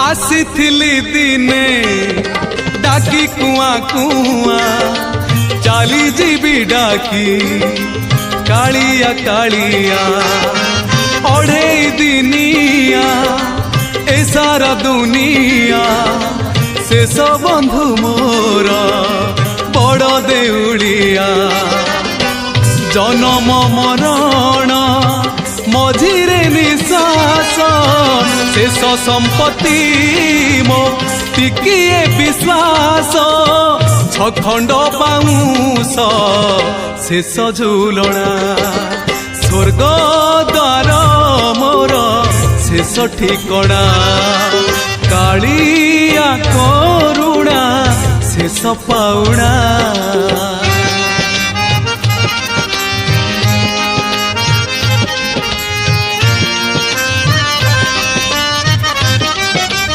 आसीथिली दिने डाकी कुआ कुआ चाली जीबी डाकी कालिया कालिया ओढ़े दिनिया ए सारा दुनिया शेष बंधु मोर बड़ देउलिया जनम मरण मझिरे निश्वास शेष संपत्ति मो टिकिए विश्वास छखंड पाऊस शेष झुलना स्वर्ग द्वार मोर शेष ठिकणा कालिया करुणा शेष पाउणा।